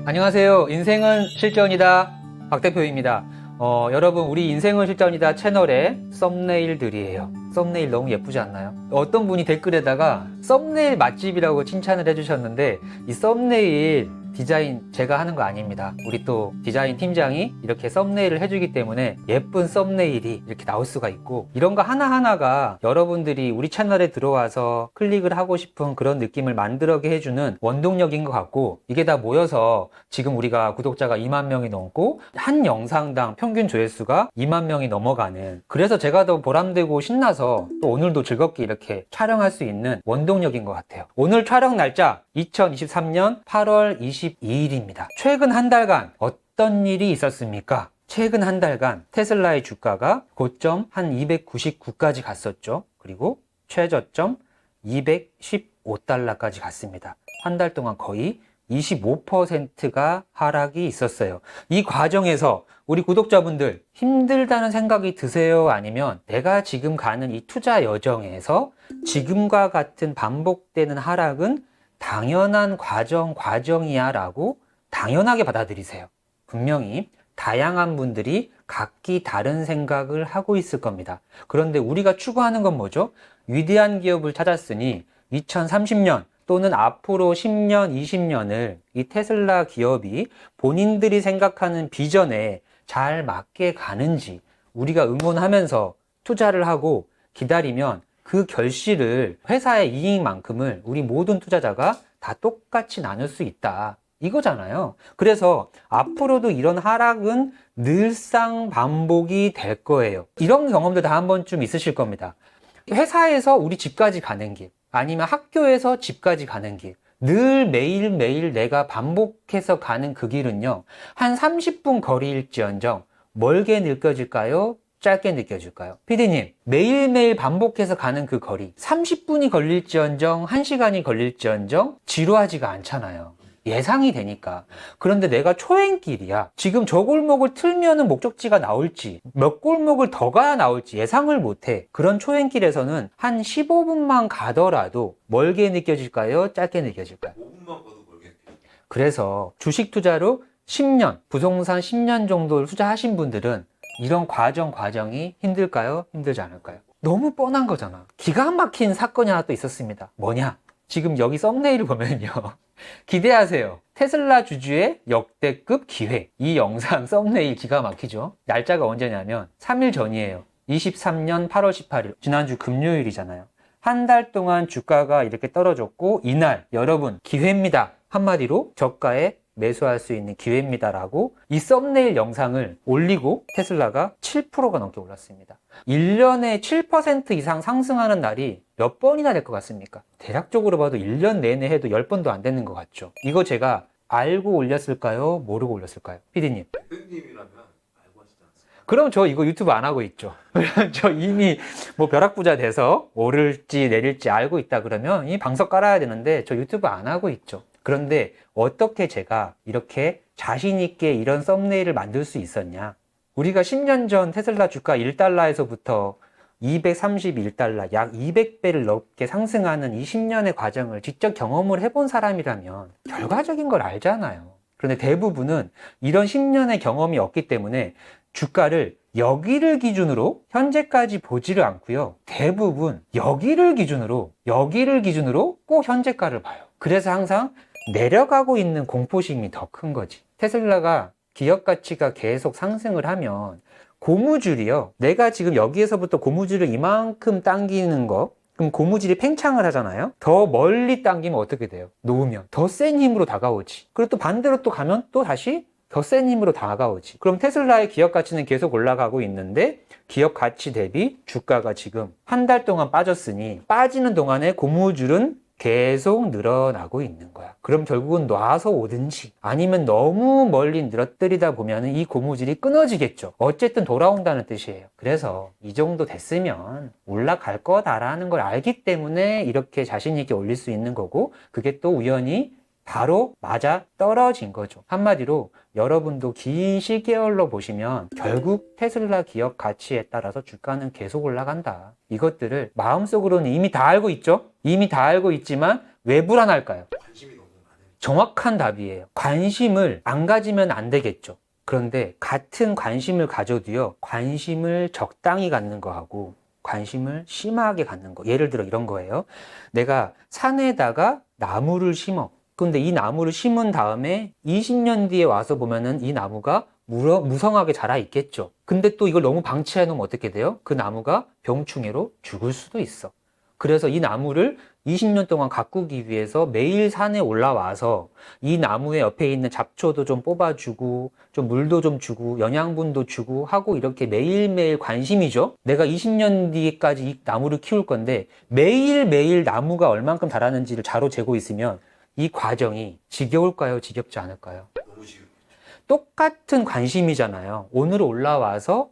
안녕하세요. 인생은 실전이다. 박 대표입니다. 여러분, 우리 인생은 실전이다 채널의 썸네일들이에요. 썸네일 너무 예쁘지 않나요? 어떤 분이 댓글에다가 썸네일 맛집이라고 칭찬을 해주셨는데, 이 썸네일 디자인 제가 하는 거 아닙니다. 우리 또 디자인 팀장이 이렇게 썸네일을 해주기 때문에 예쁜 썸네일이 이렇게 나올 수가 있고, 이런 거 하나하나가 여러분들이 우리 채널에 들어와서 클릭을 하고 싶은 그런 느낌을 만들게 해주는 원동력인 것 같고, 이게 다 모여서 지금 우리가 구독자가 2만 명이 넘고 한 영상당 평균 조회수가 2만 명이 넘어가는, 그래서 제가 더 보람되고 신나서 또 오늘도 즐겁게 이렇게 촬영할 수 있는 원동력인 것 같아요. 오늘 촬영 날짜 2023년 8월 22일입니다. 최근 한 달간 어떤 일이 있었습니까? 최근 한 달간 테슬라의 주가가 고점 한 299까지 갔었죠. 그리고 최저점 215달러까지 갔습니다. 한 달 동안 거의 25%가 하락이 있었어요. 이 과정에서 우리 구독자분들 힘들다는 생각이 드세요? 아니면 내가 지금 가는 이 투자 여정에서 지금과 같은 반복되는 하락은 당연한 과정이야 라고 당연하게 받아들이세요. 분명히 다양한 분들이 각기 다른 생각을 하고 있을 겁니다. 그런데 우리가 추구하는 건 뭐죠? 위대한 기업을 찾았으니 2030년 또는 앞으로 10년, 20년을 이 테슬라 기업이 본인들이 생각하는 비전에 잘 맞게 가는지 우리가 응원하면서 투자를 하고 기다리면 그 결실을, 회사의 이익만큼을 우리 모든 투자자가 다 똑같이 나눌 수 있다. 이거잖아요. 그래서 앞으로도 이런 하락은 늘상 반복이 될 거예요. 이런 경험도 다 한 번쯤 있으실 겁니다. 회사에서 우리 집까지 가는 길, 아니면 학교에서 집까지 가는 길, 늘 매일매일 내가 반복해서 가는 그 길은요, 한 30분 거리일지언정 멀게 느껴질까요? 짧게 느껴질까요? 피디님, 매일매일 반복해서 가는 그 거리 30분이 걸릴지언정 1시간이 걸릴지언정 지루하지가 않잖아요. 예상이 되니까. 그런데 내가 초행길이야. 지금 저 골목을 틀면은 목적지가 나올지, 몇 골목을 더 가야 나올지 예상을 못해. 그런 초행길에서는 한 15분만 가더라도 멀게 느껴질까요? 짧게 느껴질까요? 5분만 봐도 멀게 느껴요. 그래서 주식 투자로 10년, 부동산 10년 정도를 투자하신 분들은 이런 과정이 힘들까요? 힘들지 않을까요? 너무 뻔한 거잖아. 기가 막힌 사건이 하나 또 있었습니다. 뭐냐? 지금 여기 썸네일을 보면요. 기대하세요. 테슬라 주주의 역대급 기회. 이 영상 썸네일 기가 막히죠? 날짜가 언제냐면 3일 전이에요. 23년 8월 18일. 지난주 금요일이잖아요. 한 달 동안 주가가 이렇게 떨어졌고 이날 여러분 기회입니다. 한마디로 저가에 매수할 수 있는 기회입니다라고 이 썸네일 영상을 올리고 테슬라가 7%가 넘게 올랐습니다. 1년에 7% 이상 상승하는 날이 몇 번이나 될 것 같습니까? 대략적으로 봐도 1년 내내 해도 10번도 안 되는 것 같죠. 이거 제가 알고 올렸을까요? 모르고 올렸을까요? 피디님. 대표님이라면 알고 하시지 않습니까? 그럼 저 이거 유튜브 안 하고 있죠. 저 이미 뭐 벼락부자 돼서 오를지 내릴지 알고 있다 그러면 이 방석 깔아야 되는데 저 유튜브 안 하고 있죠. 그런데 어떻게 제가 이렇게 자신 있게 이런 썸네일을 만들 수 있었냐? 우리가 10년 전 테슬라 주가 1달러에서부터 231달러, 약 200배를 넘게 상승하는 이 10년의 과정을 직접 경험을 해본 사람이라면 결과적인 걸 알잖아요. 그런데 대부분은 이런 10년의 경험이 없기 때문에 주가를 여기를 기준으로 현재까지 보지를 않고요. 대부분 여기를 기준으로 꼭 현재가를 봐요. 그래서 항상 내려가고 있는 공포심이 더 큰 거지. 테슬라가 기업 가치가 계속 상승을 하면 고무줄이요. 내가 지금 여기에서부터 고무줄을 이만큼 당기는 거, 그럼 고무줄이 팽창을 하잖아요. 더 멀리 당기면 어떻게 돼요? 놓으면 더 센 힘으로 다가오지. 그리고 또 반대로 또 가면 또 다시 더 센 힘으로 다가오지. 그럼 테슬라의 기업 가치는 계속 올라가고 있는데 기업 가치 대비 주가가 지금 한 달 동안 빠졌으니 빠지는 동안에 고무줄은 계속 늘어나고 있는 거야. 그럼 결국은 놔서 오든지 아니면 너무 멀리 늘어뜨리다 보면 이 고무줄이 끊어지겠죠. 어쨌든 돌아온다는 뜻이에요. 그래서 이 정도 됐으면 올라갈 거다라는 걸 알기 때문에 이렇게 자신 있게 올릴 수 있는 거고, 그게 또 우연히 바로 맞아 떨어진 거죠. 한마디로 여러분도 긴 시계열로 보시면 결국 테슬라 기업 가치에 따라서 주가는 계속 올라간다. 이것들을 마음속으로는 이미 다 알고 있죠? 이미 다 알고 있지만 왜 불안할까요? 관심이 너무 많으니까. 정확한 답이에요. 관심을 안 가지면 안 되겠죠. 그런데 같은 관심을 가져도요, 관심을 적당히 갖는 거하고 관심을 심하게 갖는 거. 예를 들어 이런 거예요. 내가 산에다가 나무를 심어. 근데 이 나무를 심은 다음에 20년 뒤에 와서 보면은 이 나무가 무성하게 자라 있겠죠. 근데 또 이걸 너무 방치해 놓으면 어떻게 돼요? 그 나무가 병충해로 죽을 수도 있어. 그래서 이 나무를 20년 동안 가꾸기 위해서 매일 산에 올라와서 이 나무의 옆에 있는 잡초도 좀 뽑아주고 좀 물도 좀 주고 영양분도 주고 하고 이렇게 매일매일 관심이죠. 내가 20년 뒤까지 이 나무를 키울 건데 매일매일 나무가 얼만큼 자라는지를 자로 재고 있으면 이 과정이 지겨울까요? 지겹지 않을까요? 너무 지금 똑같은 관심이잖아요. 오늘 올라와서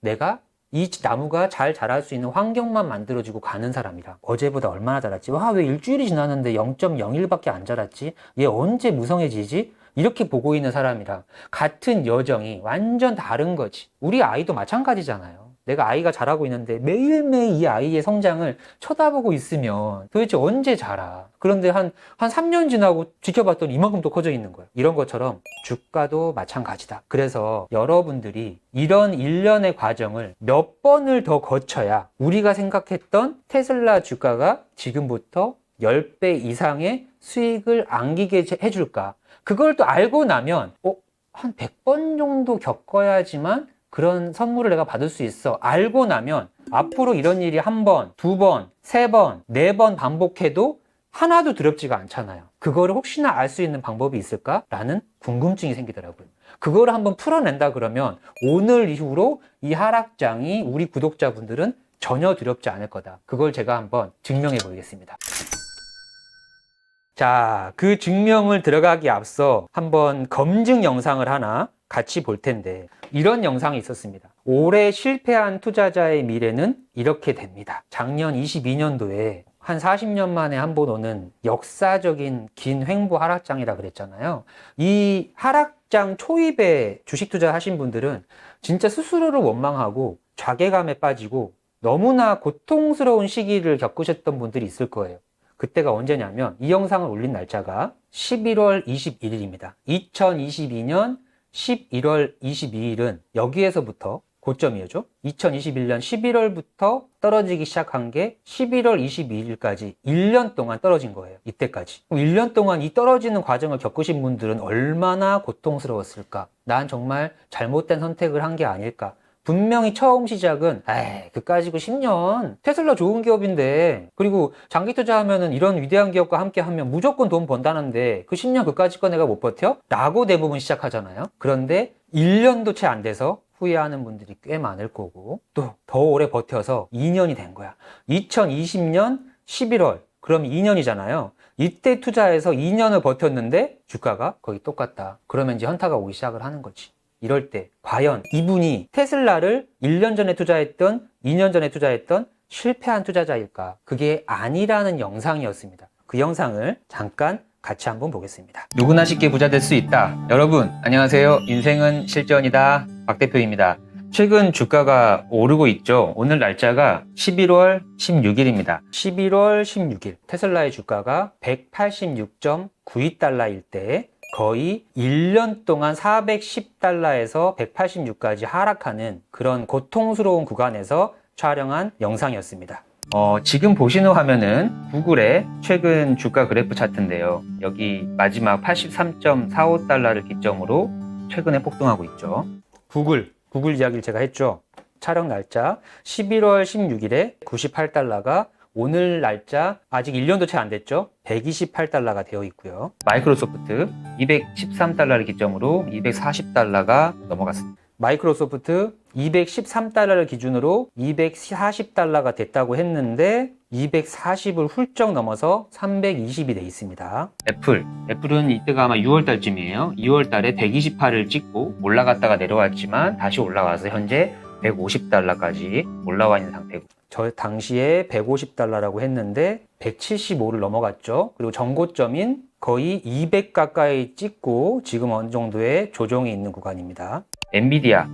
내가 이 나무가 잘 자랄 수 있는 환경만 만들어주고 가는 사람이라 어제보다 얼마나 자랐지? 와, 왜 일주일이 지났는데 0.01밖에 안 자랐지? 얘 언제 무성해지지? 이렇게 보고 있는 사람이랑 같은 여정이 완전 다른 거지. 우리 아이도 마찬가지잖아요. 내가 아이가 자라고 있는데 매일매일 이 아이의 성장을 쳐다보고 있으면 도대체 언제 자라? 그런데 한 3년 지나고 지켜봤더니 이만큼 또 커져 있는 거예요. 이런 것처럼 주가도 마찬가지다. 그래서 여러분들이 이런 일련의 과정을 몇 번을 더 거쳐야 우리가 생각했던 테슬라 주가가 지금부터 10배 이상의 수익을 안기게 해줄까? 그걸 또 알고 나면 한 100번 정도 겪어야지만 그런 선물을 내가 받을 수 있어. 알고 나면 앞으로 이런 일이 한 번, 두 번, 세 번, 네 번 반복해도 하나도 두렵지가 않잖아요. 그거를 혹시나 알 수 있는 방법이 있을까라는 궁금증이 생기더라고요. 그거를 한번 풀어낸다 그러면 오늘 이후로 이 하락장이 우리 구독자분들은 전혀 두렵지 않을 거다. 그걸 제가 한번 증명해 보이겠습니다. 자, 그 증명을 들어가기 앞서 한번 검증 영상을 하나 같이 볼 텐데 이런 영상이 있었습니다. 올해 실패한 투자자의 미래는 이렇게 됩니다. 작년 22년도에 한 40년 만에 한 번 오는 역사적인 긴 횡보 하락장이라 그랬잖아요. 이 하락장 초입에 주식 투자하신 분들은 진짜 스스로를 원망하고 자괴감에 빠지고 너무나 고통스러운 시기를 겪으셨던 분들이 있을 거예요. 그때가 언제냐면 이 영상을 올린 날짜가 11월 21일입니다. 2022년 11월 22일은 여기에서부터 고점이었죠. 2021년 11월부터 떨어지기 시작한 게 11월 22일까지 1년 동안 떨어진 거예요. 이때까지. 1년 동안 이 떨어지는 과정을 겪으신 분들은 얼마나 고통스러웠을까? 난 정말 잘못된 선택을 한 게 아닐까? 분명히 처음 시작은 그까짓고 10년 테슬라 좋은 기업인데 그리고 장기 투자하면은 이런 위대한 기업과 함께 하면 무조건 돈 번다는데 그 10년 그까짓 거 내가 못 버텨? 라고 대부분 시작하잖아요. 그런데 1년도 채 안 돼서 후회하는 분들이 꽤 많을 거고 또 더 오래 버텨서 2년이 된 거야. 2020년 11월 그럼 2년이잖아요. 이때 투자해서 2년을 버텼는데 주가가 거의 똑같다. 그러면 이제 현타가 오기 시작을 하는 거지. 이럴 때 과연 이분이 테슬라를 1년 전에 투자했던 2년 전에 투자했던 실패한 투자자일까? 그게 아니라는 영상이었습니다. 그 영상을 잠깐 같이 한번 보겠습니다. 누구나 쉽게 부자 될 수 있다. 여러분 안녕하세요. 인생은 실전이다. 박 대표입니다. 최근 주가가 오르고 있죠. 오늘 날짜가 11월 16일입니다. 11월 16일 테슬라의 주가가 186.92달러일 때 거의 1년 동안 410달러에서 186까지 하락하는 그런 고통스러운 구간에서 촬영한 영상이었습니다. 지금 보시는 화면은 구글의 최근 주가 그래프 차트인데요. 여기 마지막 83.45달러를 기점으로 최근에 폭등하고 있죠. 구글 이야기를 제가 했죠. 촬영 날짜 11월 16일에 98달러가 오늘 날짜 아직 1년도 채 안 됐죠. 128달러가 되어 있고요. 마이크로소프트 213달러를 기점으로 240달러가 넘어갔습니다. 마이크로소프트 213달러를 기준으로 240달러가 됐다고 했는데 240을 훌쩍 넘어서 320이 돼 있습니다. 애플은 이때가 아마 6월달쯤이에요. 2월달에 128을 찍고 올라갔다가 내려왔지만 다시 올라와서 현재 150달러까지 올라와 있는 상태고 저 당시에 150달러라고 했는데 175를 넘어갔죠. 그리고 정고점인 거의 200 가까이 찍고 지금 어느 정도의 조정이 있는 구간입니다. 엔비디아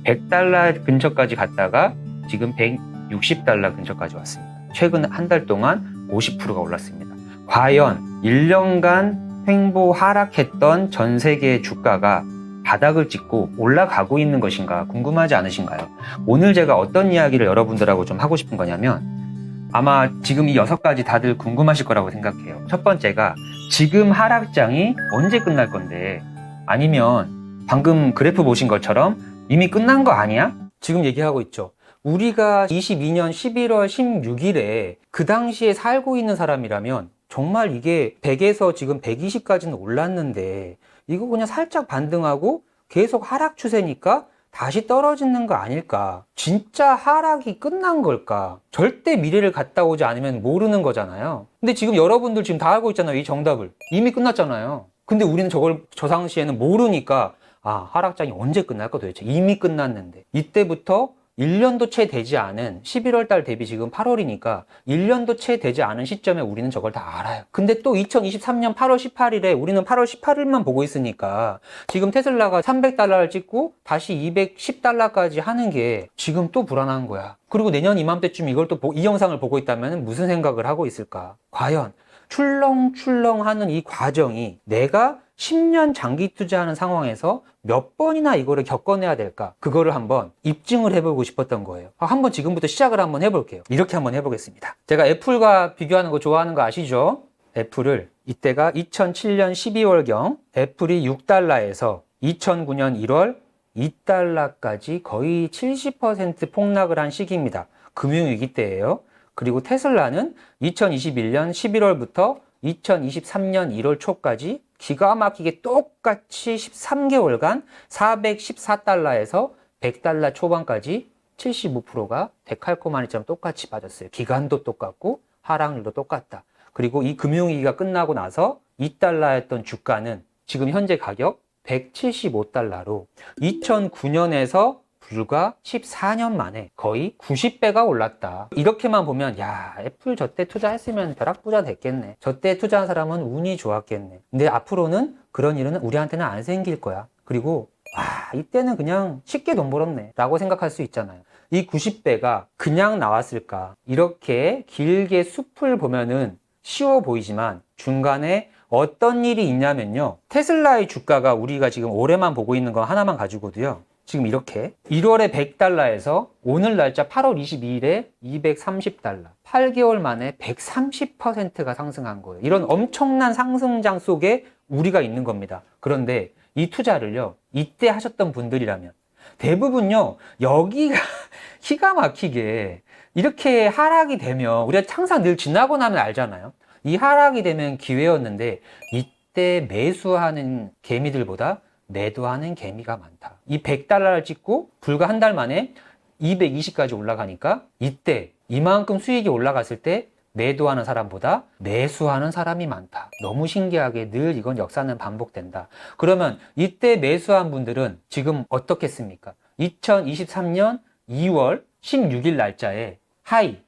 100달러 근처까지 갔다가 지금 160달러 근처까지 왔습니다. 최근 한 달 동안 50%가 올랐습니다. 과연 1년간 횡보 하락했던 전 세계 주가가 바닥을 찍고 올라가고 있는 것인가 궁금하지 않으신가요? 오늘 제가 어떤 이야기를 여러분들하고 좀 하고 싶은 거냐면 아마 지금 이 6가지 다들 궁금하실 거라고 생각해요. 첫 번째가 지금 하락장이 언제 끝날 건데, 아니면 방금 그래프 보신 것처럼 이미 끝난 거 아니야? 지금 얘기하고 있죠. 우리가 22년 11월 16일에 그 당시에 살고 있는 사람이라면 정말 이게 100에서 지금 120까지는 올랐는데 이거 그냥 살짝 반등하고 계속 하락 추세니까 다시 떨어지는 거 아닐까? 진짜 하락이 끝난 걸까? 절대 미래를 갔다 오지 않으면 모르는 거잖아요. 근데 지금 여러분들 지금 다 알고 있잖아요. 이 정답을. 이미 끝났잖아요. 근데 우리는 저 당시에는 모르니까 아, 하락장이 언제 끝날까 도대체? 이미 끝났는데. 이때부터 1년도 채 되지 않은 11월 달 대비 지금 8월이니까 1년도 채 되지 않은 시점에 우리는 저걸 다 알아요. 근데 또 2023년 8월 18일에 우리는 8월 18일만 보고 있으니까 지금 테슬라가 300달러를 찍고 다시 210달러까지 하는 게 지금 또 불안한 거야. 그리고 내년 이맘때쯤 이걸 또 이 영상을 보고 있다면 무슨 생각을 하고 있을까? 과연 출렁출렁하는 이 과정이 내가 10년 장기 투자하는 상황에서 몇 번이나 이거를 겪어내야 될까? 그거를 한번 입증을 해보고 싶었던 거예요. 한번 지금부터 시작을 한번 해볼게요. 이렇게 한번 해보겠습니다. 제가 애플과 비교하는 거 좋아하는 거 아시죠? 애플을 이때가 2007년 12월경 애플이 6달러에서 2009년 1월 2달러까지 거의 70% 폭락을 한 시기입니다. 금융위기 때예요. 그리고 테슬라는 2021년 11월부터 2023년 1월 초까지 기가 막히게 똑같이 13개월간 414달러에서 100달러 초반까지 75%가 데칼코마니처럼 똑같이 빠졌어요. 기간도 똑같고 하락률도 똑같다. 그리고 이 금융위기가 끝나고 나서 2달러였던 주가는 지금 현재 가격 175달러로 2009년에서 불과 14년 만에 거의 90배가 올랐다. 이렇게만 보면 야, 애플 저때 투자했으면 벼락부자 됐겠네. 저때 투자한 사람은 운이 좋았겠네. 근데 앞으로는 그런 일은 우리한테는 안 생길 거야. 그리고 이때는 그냥 쉽게 돈 벌었네 라고 생각할 수 있잖아요. 이 90배가 그냥 나왔을까? 이렇게 길게 숲을 보면은 쉬워 보이지만 중간에 어떤 일이 있냐면요. 테슬라의 주가가 우리가 지금 올해만 보고 있는 거 하나만 가지고도요. 지금 이렇게 1월에 100달러에서 오늘 날짜 8월 22일에 230달러. 8개월 만에 130%가 상승한 거예요. 이런 엄청난 상승장 속에 우리가 있는 겁니다. 그런데 이 투자를요, 이때 하셨던 분들이라면 대부분요, 여기가 기가 막히게 이렇게 하락이 되면 우리가 항상 늘 지나고 나면 알잖아요. 이 하락이 되면 기회였는데 이때 매수하는 개미들보다 매도하는 개미가 많다. 이 100달러를 찍고 불과 한 달 만에 220까지 올라가니까 이때 이만큼 수익이 올라갔을 때 매도하는 사람보다 매수하는 사람이 많다. 너무 신기하게 늘 이건 역사는 반복된다. 그러면 이때 매수한 분들은 지금 어떻겠습니까? 2023년 2월 16일 날짜에 하이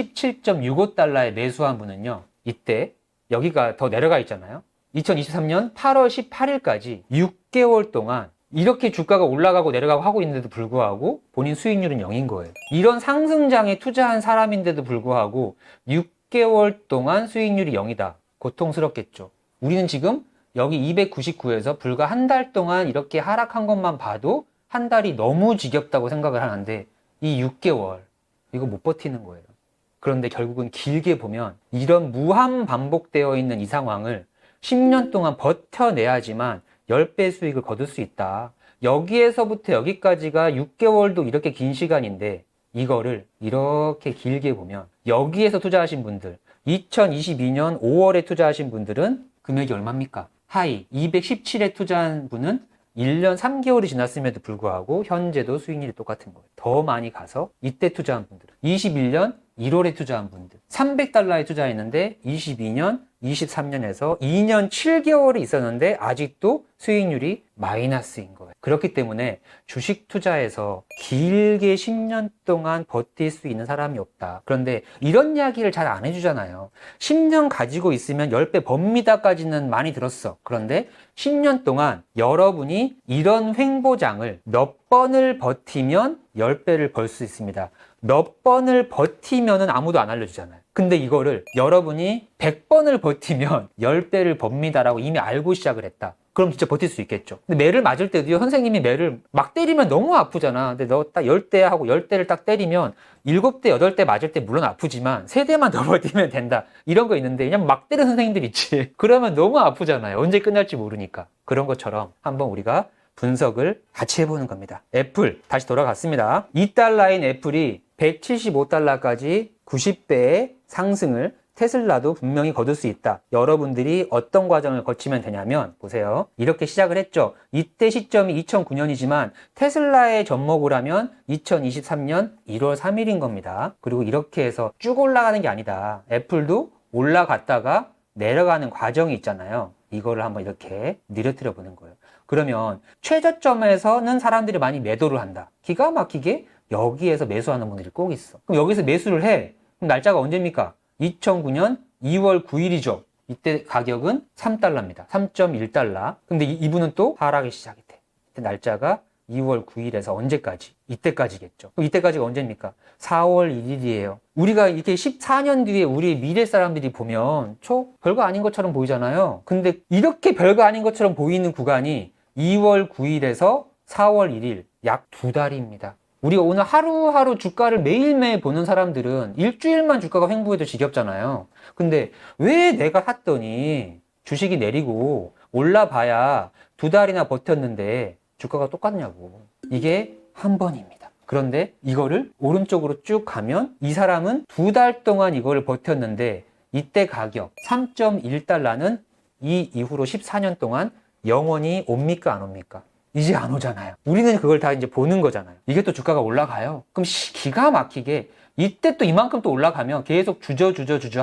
217.65달러에 매수한 분은요. 이때 여기가 더 내려가 있잖아요. 2023년 8월 18일까지 6개월 동안 이렇게 주가가 올라가고 내려가고 하고 있는데도 불구하고 본인 수익률은 0인 거예요. 이런 상승장에 투자한 사람인데도 불구하고 6개월 동안 수익률이 0이다. 고통스럽겠죠. 우리는 지금 여기 299에서 불과 한 달 동안 이렇게 하락한 것만 봐도 한 달이 너무 지겹다고 생각을 하는데 이 6개월 이거 못 버티는 거예요. 그런데 결국은 길게 보면 이런 무한 반복되어 있는 이 상황을 10년 동안 버텨내야지만 10배 수익을 거둘 수 있다. 여기에서부터 여기까지가 6개월도 이렇게 긴 시간인데 이거를 이렇게 길게 보면 여기에서 투자하신 분들 2022년 5월에 투자하신 분들은 금액이 얼마입니까? 하이 217에 투자한 분은 1년 3개월이 지났음에도 불구하고 현재도 수익률이 똑같은 거예요. 더 많이 가서 이때 투자한 분들은 21년 1월에 투자한 분들 300달러에 투자했는데 22년 23년에서 2년 7개월이 있었는데 아직도 수익률이 마이너스인 거예요. 그렇기 때문에 주식 투자에서 길게 10년 동안 버틸 수 있는 사람이 없다. 그런데 이런 이야기를 잘 안 해주잖아요. 10년 가지고 있으면 10배 법니다까지는 많이 들었어. 그런데 10년 동안 여러분이 이런 횡보장을 몇 번을 버티면 10배를 벌 수 있습니다. 몇 번을 버티면은 아무도 안 알려주잖아요. 근데 이거를 여러분이 100번을 버티면 10배를 법니다라고 이미 알고 시작을 했다. 그럼 진짜 버틸 수 있겠죠. 근데 매를 맞을 때도요, 선생님이 매를 막 때리면 너무 아프잖아. 근데 너 딱 10대 하고 10대를 딱 때리면 7대, 8대 맞을 때 물론 아프지만 3대만 더 버티면 된다. 이런 거 있는데 그냥 막 때리는 선생님들 있지. 그러면 너무 아프잖아요. 언제 끝날지 모르니까. 그런 것처럼 한번 우리가 분석을 같이 해보는 겁니다. 애플, 다시 돌아갔습니다. 2달러인 애플이 175달러까지 90배의 상승을 테슬라도 분명히 거둘 수 있다. 여러분들이 어떤 과정을 거치면 되냐면 보세요. 이렇게 시작을 했죠. 이때 시점이 2009년이지만 테슬라의 접목을 하면 2023년 1월 3일인 겁니다. 그리고 이렇게 해서 쭉 올라가는 게 아니다. 애플도 올라갔다가 내려가는 과정이 있잖아요. 이거를 한번 이렇게 느려뜨려 보는 거예요. 그러면 최저점에서는 사람들이 많이 매도를 한다. 기가 막히게 여기에서 매수하는 분들이 꼭 있어. 그럼 여기서 매수를 해. 그럼 날짜가 언제입니까? 2009년 2월 9일이죠. 이때 가격은 3달러입니다. 3.1달러. 근데 이분은 또 하락이 시작이 돼. 이때 날짜가 2월 9일에서 언제까지? 이때까지겠죠. 그럼 이때까지가 언제입니까? 4월 1일이에요. 우리가 이렇게 14년 뒤에 우리 미래 사람들이 보면 별거 아닌 것처럼 보이잖아요. 근데 이렇게 별거 아닌 것처럼 보이는 구간이 2월 9일에서 4월 1일, 약 2달입니다. 우리가 오늘 하루하루 주가를 매일매일 보는 사람들은 일주일만 주가가 횡보해도 지겹잖아요. 근데 왜 내가 샀더니 주식이 내리고 올라봐야 2달이나 버텼는데 주가가 똑같냐고. 이게 한 번입니다. 그런데 이거를 오른쪽으로 쭉 가면 이 사람은 2달 동안 이거를 버텼는데 이때 가격 3.1달러는 이 이후로 14년 동안 영원히 옵니까 안 옵니까? 이제 안 오잖아요. 우리는 그걸 다 이제 보는 거잖아요. 이게 또 주가가 올라가요. 그럼 기가 막히게 이때 또 이만큼 또 올라가면 계속 주저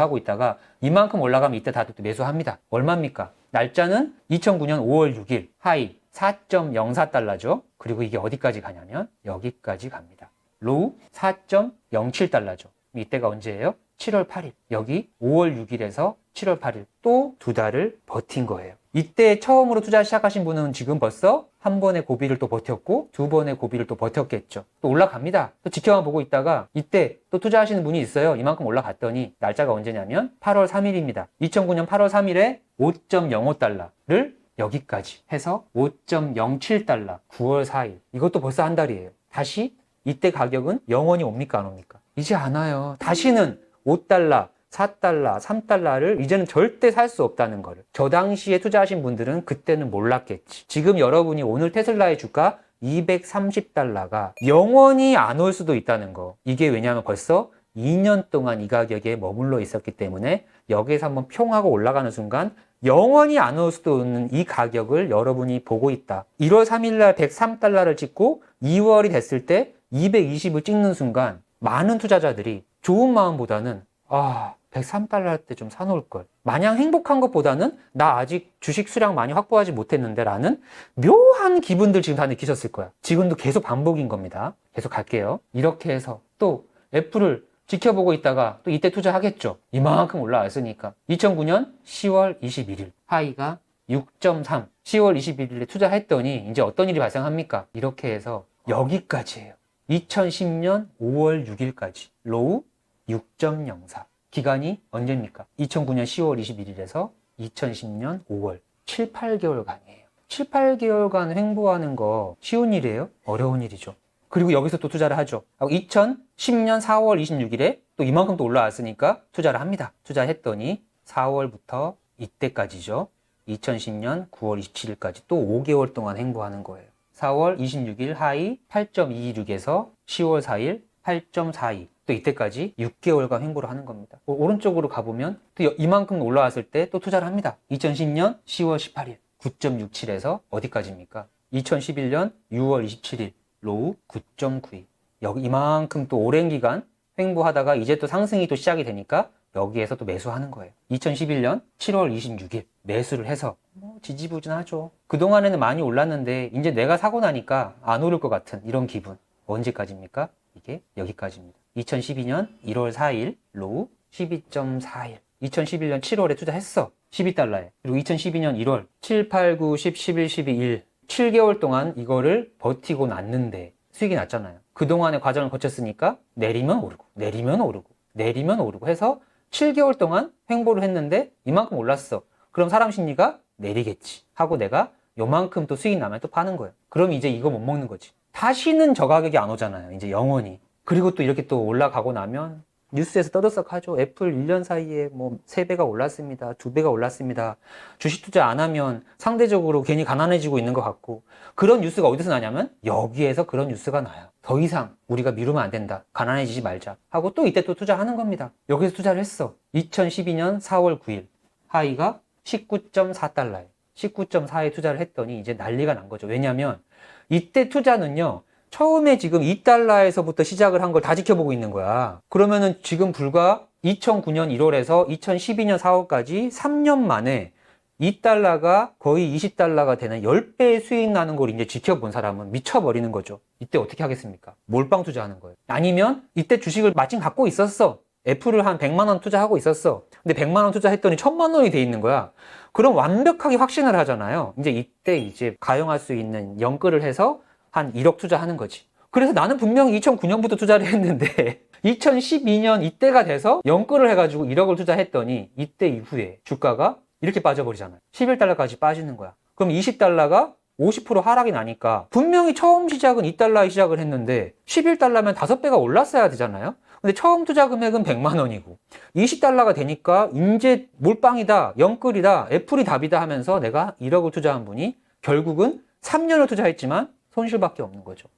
하고 있다가 이만큼 올라가면 이때 다들 또 매수합니다. 얼마입니까? 날짜는 2009년 5월 6일 하이 4.04달러죠. 그리고 이게 어디까지 가냐면 여기까지 갑니다. 로우 4.07달러죠. 이때가 언제예요? 7월 8일. 여기 5월 6일에서 7월 8일 또 2달을 버틴 거예요. 이때 처음으로 투자 시작하신 분은 지금 벌써 한 번의 고비를 또 버텼고 두 번의 고비를 또 버텼겠죠. 또 올라갑니다. 또 지켜만 보고 있다가 이때 또 투자하시는 분이 있어요. 이만큼 올라갔더니 날짜가 언제냐면 8월 3일입니다. 2009년 8월 3일에 5.05달러를 여기까지 해서 5.07달러 9월 4일. 이것도 벌써 한 달이에요. 다시 이때 가격은 영원히 옵니까 안 옵니까? 이제 안 와요. 다시는 5달러, 4달러, 3달러를 이제는 절대 살 수 없다는 거를. 저 당시에 투자하신 분들은 그때는 몰랐겠지. 지금 여러분이 오늘 테슬라의 주가 230달러가 영원히 안 올 수도 있다는 거. 이게 왜냐하면 벌써 2년 동안 이 가격에 머물러 있었기 때문에 여기에서 한번 평하고 올라가는 순간 영원히 안 올 수도 있는 이 가격을 여러분이 보고 있다. 1월 3일날 103달러를 찍고 2월이 됐을 때 220을 찍는 순간 많은 투자자들이 좋은 마음보다는 103달러 할 때 좀 사놓을 걸. 마냥 행복한 것보다는 나 아직 주식 수량 많이 확보하지 못했는데 라는 묘한 기분들 지금 다 느끼셨을 거야. 지금도 계속 반복인 겁니다. 계속 갈게요. 이렇게 해서 또 애플을 지켜보고 있다가 또 이때 투자하겠죠. 이만큼 올라왔으니까. 2009년 10월 21일 하이가 6.3. 10월 21일에 투자했더니 이제 어떤 일이 발생합니까? 이렇게 해서 여기까지예요. 2010년 5월 6일까지 로우 6.04. 기간이 언제입니까? 2009년 10월 21일에서 2010년 5월 7, 8개월간이에요. 7, 8개월간 횡보하는 거 쉬운 일이에요? 어려운 일이죠. 그리고 여기서 또 투자를 하죠. 2010년 4월 26일에 또 이만큼 또 올라왔으니까 투자를 합니다. 투자했더니 4월부터 이때까지죠. 2010년 9월 27일까지 또 5개월 동안 횡보하는 거예요. 4월 26일 하이 8.26에서 10월 4일 8.42. 또 이때까지 6개월간 횡보를 하는 겁니다. 오른쪽으로 가보면 또 이만큼 올라왔을 때 또 투자를 합니다. 2010년 10월 18일 9.67에서 어디까지입니까? 2011년 6월 27일 로우 9.92. 여기 이만큼 또 오랜 기간 횡보하다가 이제 또 상승이 또 시작이 되니까 여기에서 또 매수하는 거예요. 2011년 7월 26일 매수를 해서 지지부진하죠. 그동안에는 많이 올랐는데 이제 내가 사고 나니까 안 오를 것 같은 이런 기분. 언제까지입니까? 이게 여기까지입니다. 2012년 1월 4일 로우 12.41. 2011년 7월에 투자했어. 12달러에. 그리고 2012년 1월 7, 8, 9, 10, 11, 12, 1. 7개월 동안 이거를 버티고 났는데 수익이 났잖아요. 그동안의 과정을 거쳤으니까 내리면 오르고 내리면 오르고 내리면 오르고 해서 7개월 동안 횡보를 했는데 이만큼 올랐어. 그럼 사람 심리가 내리겠지 하고 내가 요만큼 또 수익 나면 또 파는 거예요. 그럼 이제 이거 못 먹는 거지. 다시는 저 가격이 안 오잖아요. 이제 영원히. 그리고 또 이렇게 또 올라가고 나면 뉴스에서 떠들썩하죠. 애플 1년 사이에 뭐 3배가 올랐습니다. 2배가 올랐습니다. 주식 투자 안 하면 상대적으로 괜히 가난해지고 있는 것 같고, 그런 뉴스가 어디서 나냐면 여기에서 그런 뉴스가 나요. 더 이상 우리가 미루면 안 된다. 가난해지지 말자 하고 또 이때 또 투자하는 겁니다. 여기서 투자를 했어. 2012년 4월 9일 하이가 19.4달러에 19.4에 투자를 했더니 이제 난리가 난 거죠. 왜냐면 이때 투자는요, 처음에 지금 2달러에서부터 시작을 한 걸 다 지켜보고 있는 거야. 그러면은 지금 불과 2009년 1월에서 2012년 4월까지 3년 만에 2달러가 거의 20달러가 되는 10배의 수익 나는 걸 이제 지켜본 사람은 미쳐버리는 거죠. 이때 어떻게 하겠습니까? 몰빵 투자하는 거예요. 아니면 이때 주식을 마침 갖고 있었어. 애플을 한 100만 원 투자하고 있었어. 근데 100만 원 투자했더니 1000만 원이 돼 있는 거야. 그럼 완벽하게 확신을 하잖아요. 이때 이제 가용할 수 있는 연끌을 해서 한 1억 투자하는 거지. 그래서 나는 분명히 2009년부터 투자를 했는데 2012년 이때가 돼서 연끌을 해가지고 1억을 투자했더니 이때 이후에 주가가 이렇게 빠져버리잖아요. 11달러까지 빠지는 거야. 그럼 20달러가 50% 하락이 나니까 분명히 처음 시작은 2달러에 시작을 했는데 11달러면 5배가 올랐어야 되잖아요. 근데 처음 투자 금액은 100만 원이고 20달러가 되니까 이제 몰빵이다, 연끌이다, 애플이 답이다 하면서 내가 1억을 투자한 분이 결국은 3년을 투자했지만 손실밖에 없는 거죠.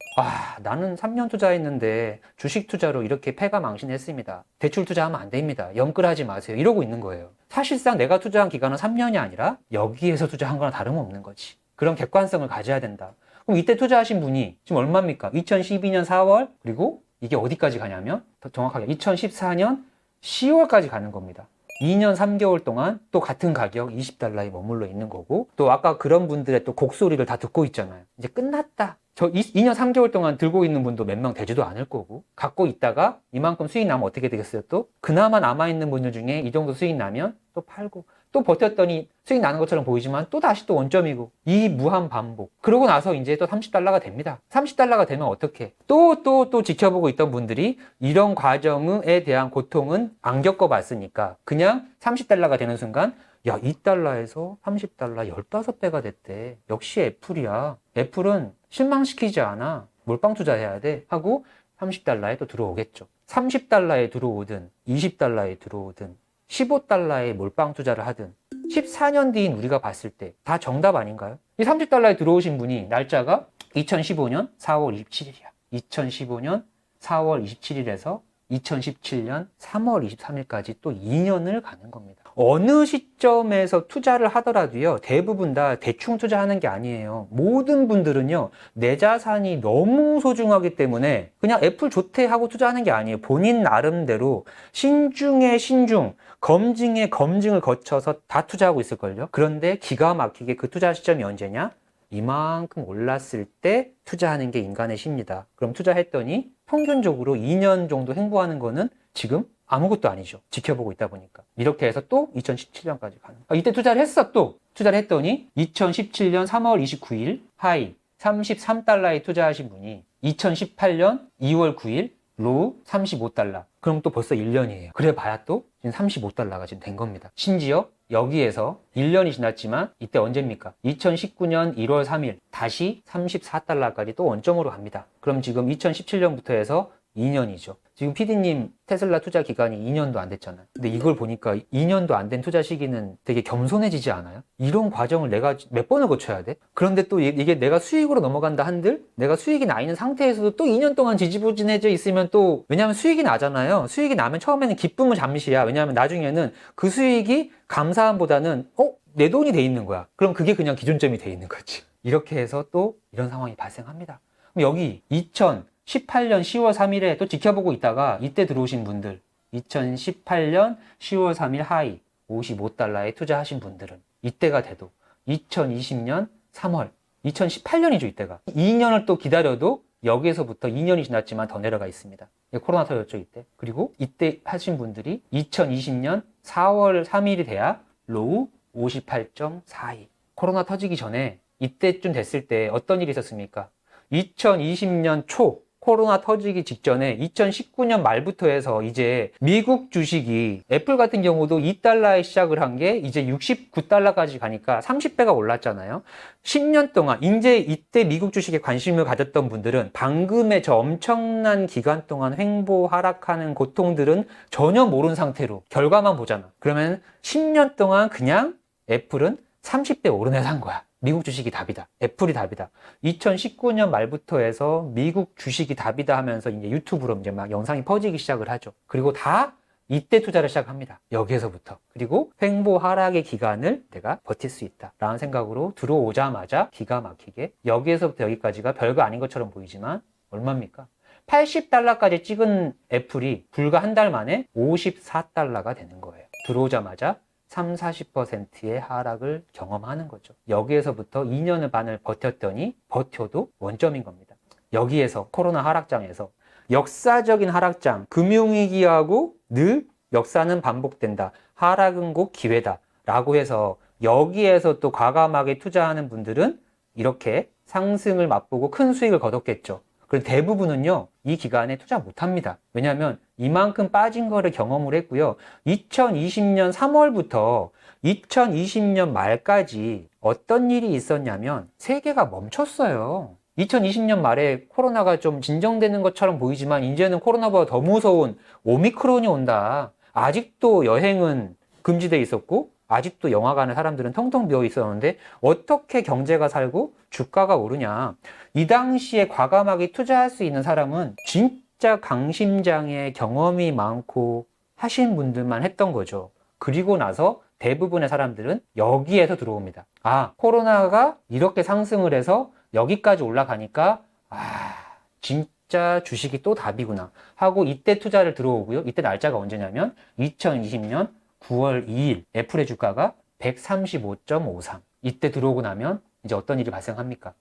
나는 3년 투자했는데 주식 투자로 이렇게 패가 망신했습니다. 대출 투자하면 안 됩니다. 연끌하지 마세요. 이러고 있는 거예요. 사실상 내가 투자한 기간은 3년이 아니라 여기에서 투자한 거랑 다름없는 거지. 그런 객관성을 가져야 된다. 그럼 이때 투자하신 분이 지금 얼마입니까? 2012년 4월, 그리고 이게 어디까지 가냐면 더 정확하게 2014년 10월까지 가는 겁니다. 2년 3개월 동안 또 같은 가격 20달러에 머물러 있는 거고, 또 아까 그런 분들의 또 곡소리를 다 듣고 있잖아요. 이제 끝났다. 저 2년 3개월 동안 들고 있는 분도 몇 명 되지도 않을 거고, 갖고 있다가 이만큼 수익 나면 어떻게 되겠어요? 또 그나마 남아있는 분들 중에 이 정도 수익 나면 또 팔고, 또 버텼더니 수익 나는 것처럼 보이지만 또 다시 또 원점이고, 이 무한 반복. 그러고 나서 이제 또 30달러가 됩니다. 30달러가 되면 어떻게? 또 지켜보고 있던 분들이 이런 과정에 대한 고통은 안 겪어봤으니까 그냥 30달러가 되는 순간, 야, 2달러에서 30달러 15배가 됐대. 역시 애플이야. 애플은 실망시키지 않아. 몰빵 투자해야 돼. 하고 30달러에 또 들어오겠죠. 30달러에 들어오든 20달러에 들어오든 15달러에 몰빵 투자를 하든 14년 뒤인 우리가 봤을 때 다 정답 아닌가요? 이 30달러에 들어오신 분이 날짜가 2015년 4월 27일이야. 2015년 4월 27일에서 2017년 3월 23일까지 또 2년을 가는 겁니다. 어느 시점에서 투자를 하더라도요, 대부분 다 대충 투자하는 게 아니에요. 모든 분들은요, 내 자산이 너무 소중하기 때문에 그냥 애플 좋대 하고 투자하는 게 아니에요. 본인 나름대로 신중에 신중, 검증에 검증을 거쳐서 다 투자하고 있을걸요. 그런데 기가 막히게 그 투자 시점이 언제냐? 이만큼 올랐을 때 투자하는 게 인간의 심리다. 그럼 투자했더니 평균적으로 2년 정도 횡보하는 거는 지금 아무것도 아니죠. 지켜보고 있다 보니까. 이렇게 해서 또 2017년까지 가는. 이때 투자를 했어. 또 투자를 했더니 2017년 3월 29일 하이 33달러에 투자하신 분이 2018년 2월 9일 로우 35달러. 그럼 또 벌써 1년이에요. 그래 봐야 또 지금 35달러가 지금 된 겁니다. 심지어 여기에서 1년이 지났지만 이때 언제입니까? 2019년 1월 3일 다시 34달러까지 또 원점으로 갑니다. 그럼 지금 2017년부터 해서 2년이죠. 지금 PD님 테슬라 투자 기간이 2년도 안 됐잖아요. 근데 이걸 보니까 2년도 안 된 투자 시기는 되게 겸손해지지 않아요? 이런 과정을 내가 몇 번을 거쳐야 돼? 그런데 또 이게 내가 수익으로 넘어간다 한들 내가 수익이 나 있는 상태에서도 또 2년 동안 지지부진해져 있으면 또, 왜냐하면 수익이 나잖아요. 수익이 나면 처음에는 기쁨은 잠시야. 왜냐하면 나중에는 그 수익이 감사함보다는 내 돈이 돼 있는 거야. 그럼 그게 그냥 기준점이 돼 있는 거지. 이렇게 해서 또 이런 상황이 발생합니다. 그럼 여기 2018년 10월 3일에 또 지켜보고 있다가 이때 들어오신 분들, 2018년 10월 3일 하이 55달러에 투자하신 분들은 이때가 돼도 2020년 3월, 2018년이죠 이때가. 2년을 또 기다려도 여기에서부터 2년이 지났지만 더 내려가 있습니다. 코로나 터졌죠 이때. 그리고 이때 하신 분들이 2020년 4월 3일이 돼야 로우 58.42. 코로나 터지기 전에 이때쯤 됐을 때 어떤 일이 있었습니까? 2020년 초 코로나 터지기 직전에 2019년 말부터 해서 이제 미국 주식이 애플 같은 경우도 2달러에 시작을 한 게 이제 69달러까지 가니까 30배가 올랐잖아요. 10년 동안 이제 이때 미국 주식에 관심을 가졌던 분들은 방금의 저 엄청난 기간 동안 횡보 하락하는 고통들은 전혀 모르는 상태로 결과만 보잖아. 그러면 10년 동안 그냥 애플은 30배 오르내서 한 거야. 미국 주식이 답이다. 애플이 답이다. 2019년 말부터 해서 미국 주식이 답이다 하면서 이제 유튜브로 이제 막 영상이 퍼지기 시작을 하죠. 그리고 다 이때 투자를 시작합니다. 여기에서부터. 그리고 횡보 하락의 기간을 내가 버틸 수 있다. 라는 생각으로 들어오자마자 기가 막히게 여기에서부터 여기까지가 별거 아닌 것처럼 보이지만 얼마입니까? 80달러까지 찍은 애플이 불과 한 달 만에 54달러가 되는 거예요. 들어오자마자 30-40%의 하락을 경험하는 거죠. 여기에서부터 2년을 반을 버텼더니 버텨도 원점인 겁니다. 여기에서 코로나 하락장에서 역사적인 하락장, 금융위기하고 늘 역사는 반복된다. 하락은 곧 기회다. 라고 해서 여기에서 또 과감하게 투자하는 분들은 이렇게 상승을 맛보고 큰 수익을 거뒀겠죠. 그리고 대부분은요, 이 기간에 투자 못 합니다. 왜냐하면 이만큼 빠진 거를 경험을 했고요. 2020년 3월부터 2020년 말까지 어떤 일이 있었냐면 세계가 멈췄어요. 2020년 말에 코로나가 좀 진정되는 것처럼 보이지만 이제는 코로나보다 더 무서운 오미크론이 온다. 아직도 여행은 금지돼 있었고 아직도 영화관에 사람들은 텅텅 비어 있었는데 어떻게 경제가 살고 주가가 오르냐. 이 당시에 과감하게 투자할 수 있는 사람은 진짜 강심장의 경험이 많고 하신 분들만 했던 거죠. 그리고 나서 대부분의 사람들은 여기에서 들어옵니다. 아, 코로나가 이렇게 상승을 해서 여기까지 올라가니까 진짜 주식이 또 답이구나 하고 이때 투자를 들어오고요. 이때 날짜가 언제냐면 2020년 9월 2일 애플의 주가가 135.53. 이때 들어오고 나면 이제 어떤 일이 발생합니까?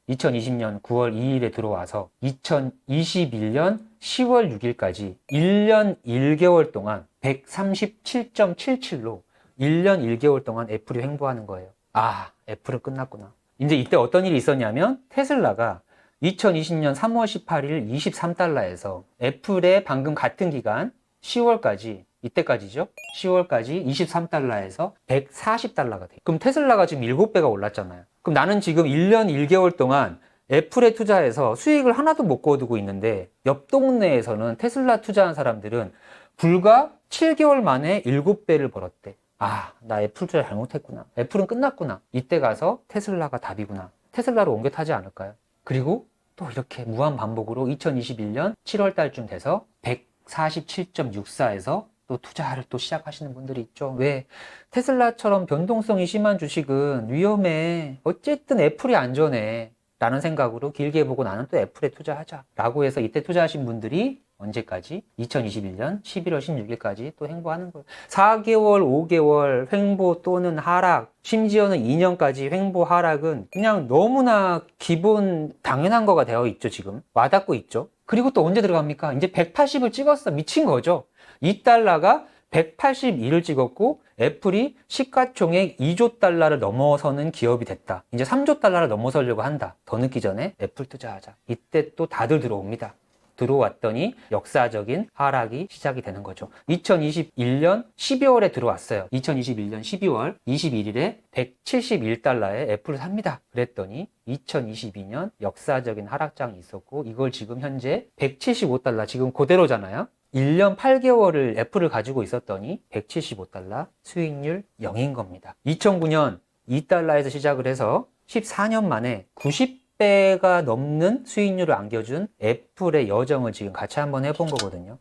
2020년 9월 2일에 들어와서 2021년 10월 6일까지 1년 1개월 동안 137.77로 1년 1개월 동안 애플이 횡보하는 거예요. 아, 애플은 끝났구나. 이제 이때 어떤 일이 있었냐면 테슬라가 2020년 3월 18일 23달러에서 애플의 방금 같은 기간 10월까지 이때까지죠. 10월까지 23달러에서 140달러가 돼요. 그럼 테슬라가 지금 7배가 올랐잖아요. 그럼 나는 지금 1년 1개월 동안 애플에 투자해서 수익을 하나도 못 거두고 있는데 옆 동네에서는 테슬라 투자한 사람들은 불과 7개월 만에 7배를 벌었대. 아, 나 애플 투자 잘못했구나. 애플은 끝났구나. 이때 가서 테슬라가 답이구나. 테슬라로 옮겨 타지 않을까요? 그리고 또 이렇게 무한 반복으로 2021년 7월 달쯤 돼서 147.64에서 또 투자를 또 시작하시는 분들이 있죠. 왜? 테슬라처럼 변동성이 심한 주식은 위험해. 어쨌든 애플이 안전해. 라는 생각으로 길게 보고 나는 또 애플에 투자하자. 라고 해서 이때 투자하신 분들이 언제까지? 2021년 11월 16일까지 또 횡보하는 거예요. 4개월, 5개월 횡보 또는 하락, 심지어는 2년까지 횡보 하락은 그냥 너무나 기본 당연한 거가 되어 있죠, 지금. 와닿고 있죠. 그리고 또 언제 들어갑니까? 이제 180을 찍었어. 미친 거죠. 2달러가 181을 찍었고 애플이 시가총액 2조 달러를 넘어서는 기업이 됐다. 이제 3조 달러를 넘어서려고 한다. 더 늦기 전에 애플 투자하자. 이때 또 다들 들어옵니다. 들어왔더니 역사적인 하락이 시작이 되는 거죠. 2021년 12월에 들어왔어요. 2021년 12월 21일에 171달러에 애플을 삽니다. 그랬더니 2022년 역사적인 하락장이 있었고 이걸 지금 현재 175달러 지금 그대로잖아요. 1년 8개월을 애플을 가지고 있었더니 175달러 수익률 0인 겁니다. 2009년 2달러에서 시작을 해서 14년 만에 90배가 넘는 수익률을 안겨준 애플의 여정을 지금 같이 한번 해본 거거든요.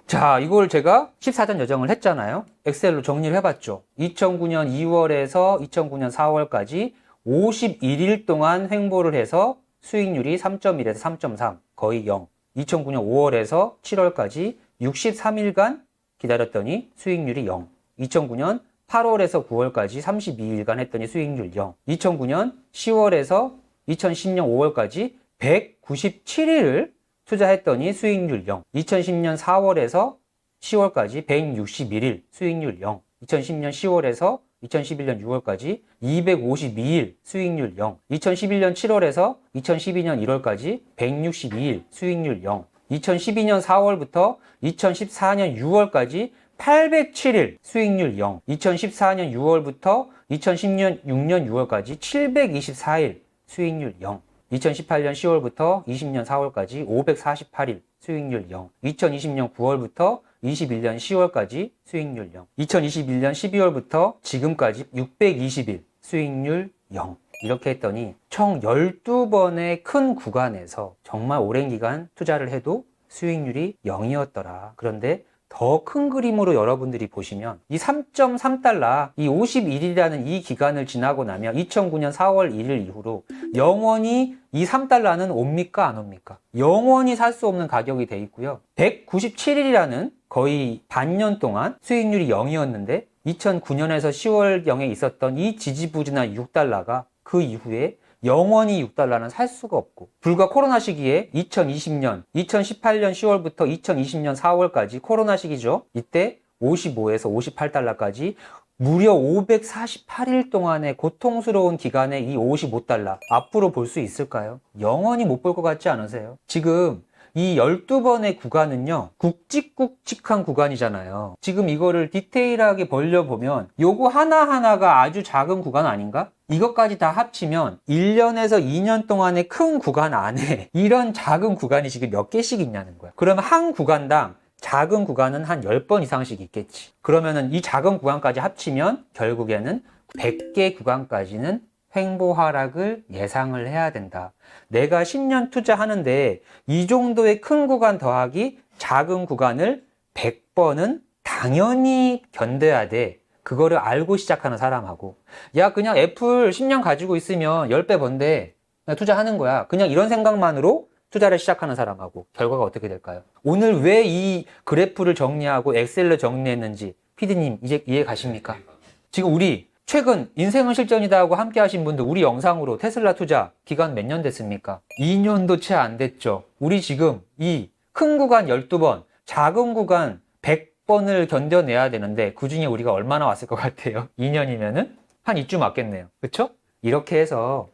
자, 이걸 제가 14전 여정을 했잖아요. 엑셀로 정리를 해봤죠. 2009년 2월에서 2009년 4월까지 51일 동안 횡보를 해서 수익률이 3.1에서 3.3, 거의 0. 2009년 5월에서 7월까지 63일간 기다렸더니 수익률이 0. 2009년 8월에서 9월까지 32일간 했더니 수익률 0. 2009년 10월에서 2010년 5월까지 197일을 투자했더니 수익률 0. 2010년 4월에서 10월까지 161일 수익률 0. 2010년 10월에서 2011년 6월까지 252일 수익률 0. 2011년 7월에서 2012년 1월까지 162일 수익률 0. 2012년 4월부터 2014년 6월까지 807일 수익률 0. 2014년 6월부터 2016년 6월까지 724일 수익률 0. 2018년 10월부터 20년 4월까지 548일 수익률 0. 2020년 9월부터 21년 10월까지 수익률 0. 2021년 12월부터 지금까지 620일 수익률 0. 이렇게 했더니 총 12번의 큰 구간에서 정말 오랜 기간 투자를 해도 수익률이 0이었더라. 그런데 더 큰 그림으로 여러분들이 보시면 이 3.3달러, 이 51일이라는 이 기간을 지나고 나면 2009년 4월 1일 이후로 영원히 이 3달러는 옵니까 안 옵니까? 영원히 살 수 없는 가격이 돼 있고요. 197일이라는 거의 반년 동안 수익률이 0이었는데 2009년에서 10월경에 있었던 이 지지부진한 6달러가 그 이후에 영원히 6달러는 살 수가 없고, 불과 코로나 시기에 2020년, 2018년 10월부터 2020년 4월까지 코로나 시기죠. 이때 55에서 58달러까지 무려 548일 동안의 고통스러운 기간에 이 55달러 앞으로 볼 수 있을까요? 영원히 못 볼 것 같지 않으세요? 지금 이 12번의 구간은요, 굵직굵직한 구간이잖아요. 지금 이거를 디테일하게 벌려보면 요거 하나하나가 아주 작은 구간 아닌가? 이것까지 다 합치면 1년에서 2년 동안의 큰 구간 안에 이런 작은 구간이 지금 몇 개씩 있냐는 거야. 그러면 한 구간당 작은 구간은 한 10번 이상씩 있겠지. 그러면은 이 작은 구간까지 합치면 결국에는 100개 구간까지는 횡보 하락을 예상을 해야 된다. 내가 10년 투자하는데 이 정도의 큰 구간 더하기 작은 구간을 100번은 당연히 견뎌야 돼. 그거를 알고 시작하는 사람하고, 야 그냥 애플 10년 가지고 있으면 10배 번대, 그냥 투자하는 거야, 그냥 이런 생각만으로 투자를 시작하는 사람하고 결과가 어떻게 될까요? 오늘 왜 이 그래프를 정리하고 엑셀로 정리했는지 피디님 이제 이해 가십니까? 지금 우리 최근 인생은 실전이다 하고 함께 하신 분들, 우리 영상으로 테슬라 투자 기간 몇 년 됐습니까? 2년도 채 안 됐죠. 우리 지금 이 큰 구간 12번, 작은 구간 100번을 견뎌내야 되는데 그 중에 우리가 얼마나 왔을 것 같아요? 2년이면은 한 이쯤 왔겠네요. 그쵸? 이렇게 해서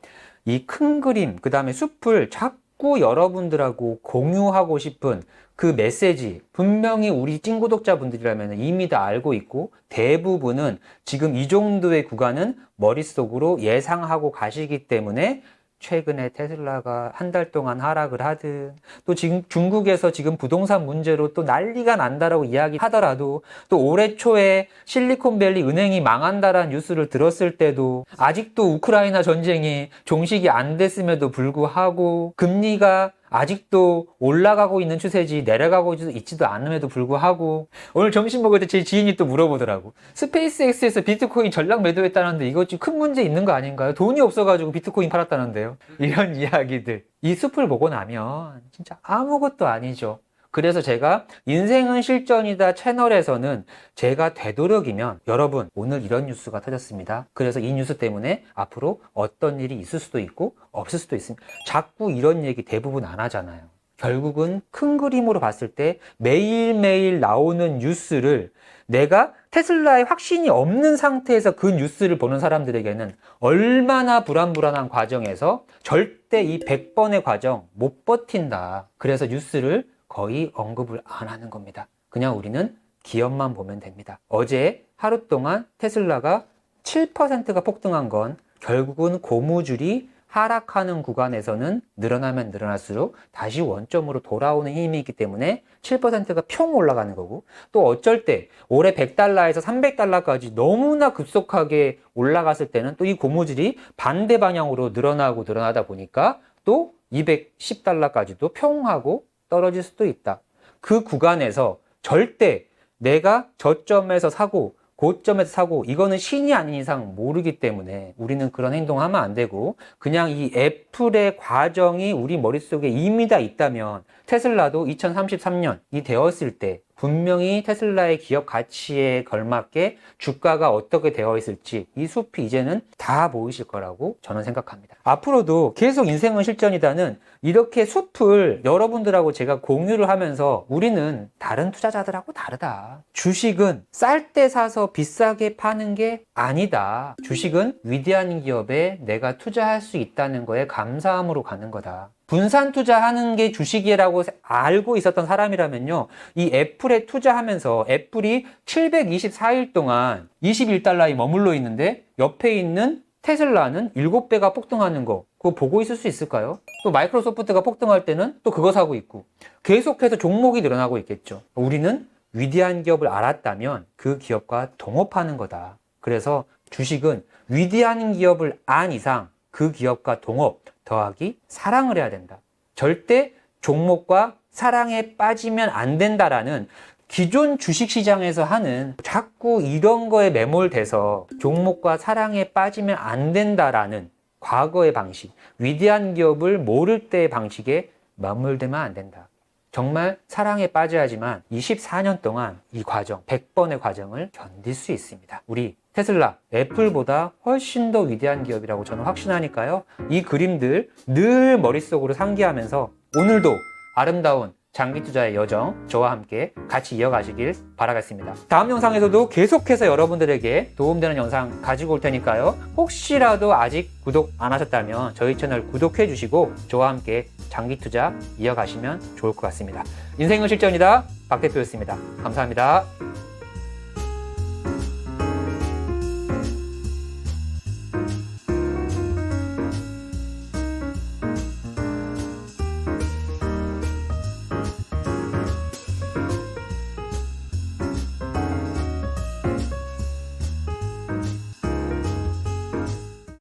이 큰 그림, 그 다음에 숲을 자꾸 여러분들하고 공유하고 싶은 그 메시지, 분명히 우리 찐구독자분들이라면 이미 다 알고 있고, 대부분은 지금 이 정도의 구간은 머릿속으로 예상하고 가시기 때문에 최근에 테슬라가 한 달 동안 하락을 하든, 또 지금 중국에서 지금 부동산 문제로 또 난리가 난다라고 이야기하더라도, 또 올해 초에 실리콘밸리 은행이 망한다라는 뉴스를 들었을 때도 아직도 우크라이나 전쟁이 종식이 안 됐음에도 불구하고 금리가 아직도 올라가고 있는 추세지 내려가고 있지도 않음에도 불구하고, 오늘 점심 먹을 때 제 지인이 또 물어보더라고. 스페이스X에서 비트코인 전량 매도했다는데 이거 좀 큰 문제 있는 거 아닌가요? 돈이 없어가지고 비트코인 팔았다는데요. 이런 이야기들. 이 숲을 보고 나면 진짜 아무것도 아니죠. 그래서 제가 인생은 실전이다 채널에서는 제가 되도록이면, 여러분 오늘 이런 뉴스가 터졌습니다, 그래서 이 뉴스 때문에 앞으로 어떤 일이 있을 수도 있고 없을 수도 있습니다, 자꾸 이런 얘기 대부분 안 하잖아요. 결국은 큰 그림으로 봤을 때 매일매일 나오는 뉴스를, 내가 테슬라에 확신이 없는 상태에서 그 뉴스를 보는 사람들에게는 얼마나 불안한 과정에서 절대 이 100번의 과정 못 버틴다. 그래서 뉴스를 거의 언급을 안 하는 겁니다. 그냥 우리는 기업만 보면 됩니다. 어제 하루 동안 테슬라가 7%가 폭등한 건 결국은 고무줄이 하락하는 구간에서는 늘어나면 늘어날수록 다시 원점으로 돌아오는 힘이 있기 때문에 7%가 평 올라가는 거고, 또 어쩔 때 올해 100달러에서 300달러까지 너무나 급속하게 올라갔을 때는 또 이 고무줄이 반대 방향으로 늘어나다 보니까 또 210달러까지도 평하고 떨어질 수도 있다. 그 구간에서 절대 내가 저점에서 사고 고점에서 사고, 이거는 신이 아닌 이상 모르기 때문에 우리는 그런 행동하면 안 되고, 그냥 이 애플의 과정이 우리 머릿속에 이미 다 있다면 테슬라도 2033년이 되었을 때 분명히 테슬라의 기업 가치에 걸맞게 주가가 어떻게 되어 있을지 이 숲이 이제는 다 보이실 거라고 저는 생각합니다. 앞으로도 계속 인생은 실전이다는 이렇게 숲을 여러분들하고 제가 공유를 하면서 우리는 다른 투자자들하고 다르다. 주식은 쌀 때 사서 비싸게 파는 게 아니다. 주식은 위대한 기업에 내가 투자할 수 있다는 거에 감사함으로 가는 거다. 분산 투자하는 게 주식이라고 알고 있었던 사람이라면요, 이 애플에 투자하면서 애플이 724일 동안 21달러에 머물러 있는데 옆에 있는 테슬라는 7배가 폭등하는 거 그거 보고 있을 수 있을까요? 또 마이크로소프트가 폭등할 때는 또 그거 사고 있고 계속해서 종목이 늘어나고 있겠죠. 우리는 위대한 기업을 알았다면 그 기업과 동업하는 거다. 그래서 주식은 위대한 기업을 안 이상 그 기업과 동업 더하기 사랑을 해야 된다. 절대 종목과 사랑에 빠지면 안 된다라는 기존 주식시장에서 하는 자꾸 이런 거에 매몰돼서 종목과 사랑에 빠지면 안 된다라는 과거의 방식, 위대한 기업을 모를 때의 방식에 매몰되면 안 된다. 정말 사랑에 빠져야지만 24년 동안 이 과정, 100번의 과정을 견딜 수 있습니다. 우리 테슬라, 애플보다 훨씬 더 위대한 기업이라고 저는 확신하니까요. 이 그림들 늘 머릿속으로 상기하면서 오늘도 아름다운 장기 투자의 여정 저와 함께 같이 이어가시길 바라겠습니다. 다음 영상에서도 계속해서 여러분들에게 도움되는 영상 가지고 올 테니까요. 혹시라도 아직 구독 안 하셨다면 저희 채널 구독해 주시고 저와 함께 장기 투자 이어가시면 좋을 것 같습니다. 인생은 실전이다. 박 대표였습니다. 감사합니다.